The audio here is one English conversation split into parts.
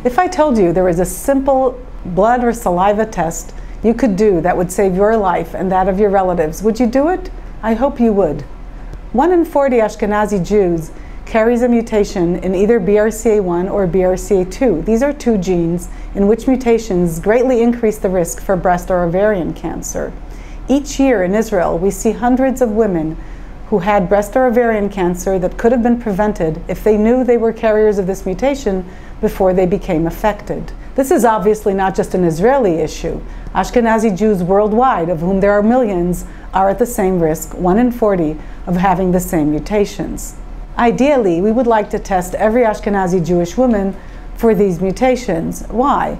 If I told you there was a simple blood or saliva test you could do that would save your life and that of your relatives, would you do it? I hope you would. 1 in 40 Ashkenazi Jews carries a mutation in either BRCA1 or BRCA2. These are two genes in which mutations greatly increase the risk for breast or ovarian cancer. Each year in Israel, we see hundreds of women who had breast or ovarian cancer that could have been prevented if they knew they were carriers of this mutation before they became affected. This is obviously not just an Israeli issue. Ashkenazi Jews worldwide, of whom there are millions, are at the same risk, 1 in 40, of having the same mutations. Ideally, we would like to test every Ashkenazi Jewish woman for these mutations. Why?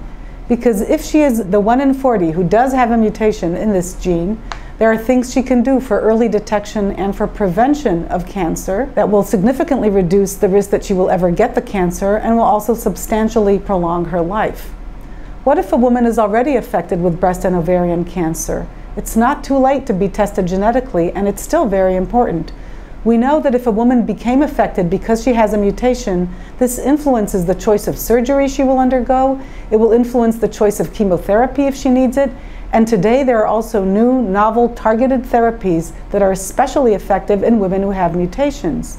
Because if she is the 1 in 40 who does have a mutation in this gene, there are things she can do for early detection and for prevention of cancer that will significantly reduce the risk that she will ever get the cancer and will also substantially prolong her life. What if a woman is already affected with breast and ovarian cancer? It's not too late to be tested genetically, and it's still very important. We know that if a woman became affected because she has a mutation, this influences the choice of surgery she will undergo, it will influence the choice of chemotherapy if she needs it, and today there are also new, novel, targeted therapies that are especially effective in women who have mutations.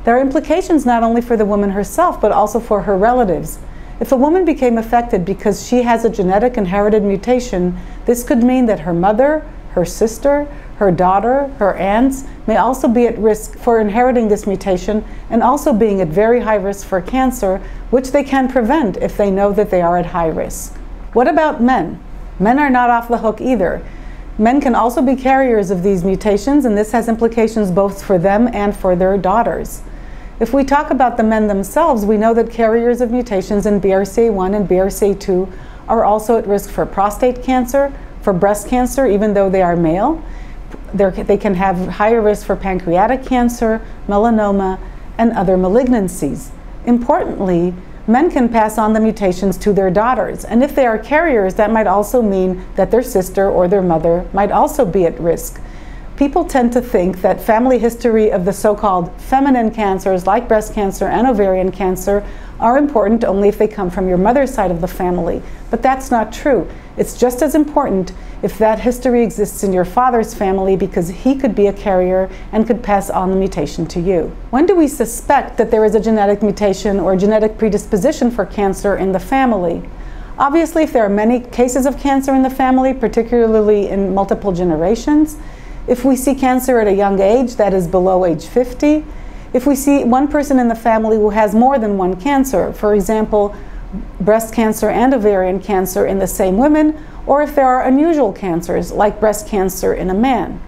There are implications not only for the woman herself, but also for her relatives. If a woman became affected because she has a genetic inherited mutation, this could mean that her mother, her sister, her daughter, her aunts may also be at risk for inheriting this mutation and also being at very high risk for cancer, which they can prevent if they know that they are at high risk. What about men? Men are not off the hook either. Men can also be carriers of these mutations, and this has implications both for them and for their daughters. If we talk about the men themselves, we know that carriers of mutations in BRCA1 and BRCA2 are also at risk for prostate cancer, for breast cancer, even though they are male. They can have higher risk for pancreatic cancer, melanoma, and other malignancies. Importantly, men can pass on the mutations to their daughters, and if they are carriers, that might also mean that their sister or their mother might also be at risk. People tend to think that family history of the so-called feminine cancers like breast cancer and ovarian cancer are important only if they come from your mother's side of the family, but that's not true. It's just as important if that history exists in your father's family, because he could be a carrier and could pass on the mutation to you. When do we suspect that there is a genetic mutation or genetic predisposition for cancer in the family? Obviously, if there are many cases of cancer in the family, particularly in multiple generations, if we see cancer at a young age, that is below age 50, if we see one person in the family who has more than one cancer, for example, breast cancer and ovarian cancer in the same women, or if there are unusual cancers like breast cancer in a man.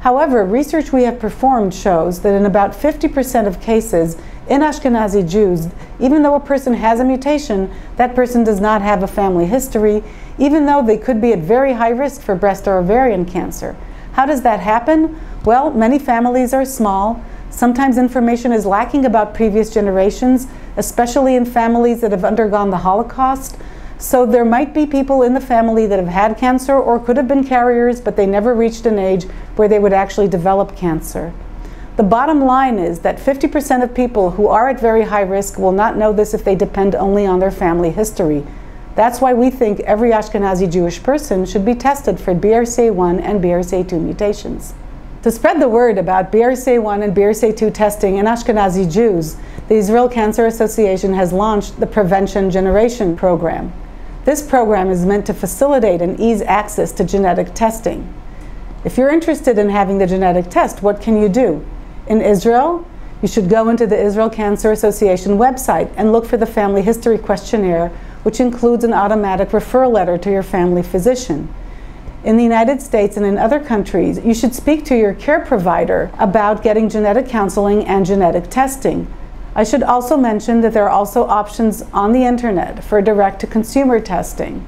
However, research we have performed shows that in about 50% of cases in Ashkenazi Jews, even though a person has a mutation, that person does not have a family history, even though they could be at very high risk for breast or ovarian cancer. How does that happen? Well, many families are small. Sometimes information is lacking about previous generations, especially in families that have undergone the Holocaust. So there might be people in the family that have had cancer or could have been carriers, but they never reached an age where they would actually develop cancer. The bottom line is that 50% of people who are at very high risk will not know this if they depend only on their family history. That's why we think every Ashkenazi Jewish person should be tested for BRCA1 and BRCA2 mutations. To spread the word about BRCA1 and BRCA2 testing in Ashkenazi Jews, the Israel Cancer Association has launched the Prevention Generation program. This program is meant to facilitate and ease access to genetic testing. If you're interested in having the genetic test, what can you do? In Israel, you should go into the Israel Cancer Association website and look for the Family History Questionnaire, which includes an automatic referral letter to your family physician. In the United States and in other countries, you should speak to your care provider about getting genetic counseling and genetic testing. I should also mention that there are also options on the internet for direct-to-consumer testing.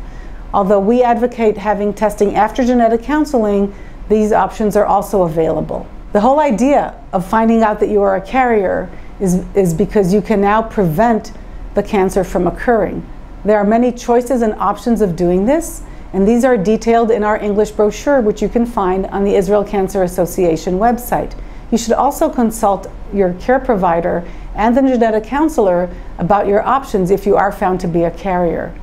Although we advocate having testing after genetic counseling, these options are also available. The whole idea of finding out that you are a carrier is because you can now prevent the cancer from occurring. There are many choices and options of doing this, and these are detailed in our English brochure, which you can find on the Israel Cancer Association website. You should also consult your care provider and the genetic counselor about your options if you are found to be a carrier.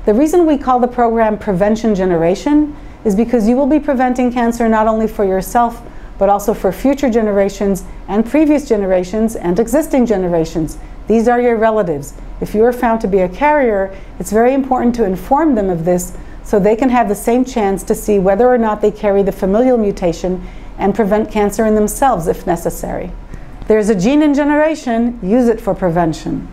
The reason we call the program Prevention Generation is because you will be preventing cancer not only for yourself, but also for future generations and previous generations and existing generations. These are your relatives. If you are found to be a carrier, it's very important to inform them of this so they can have the same chance to see whether or not they carry the familial mutation and prevent cancer in themselves if necessary. There's a gene in generation, use it for prevention.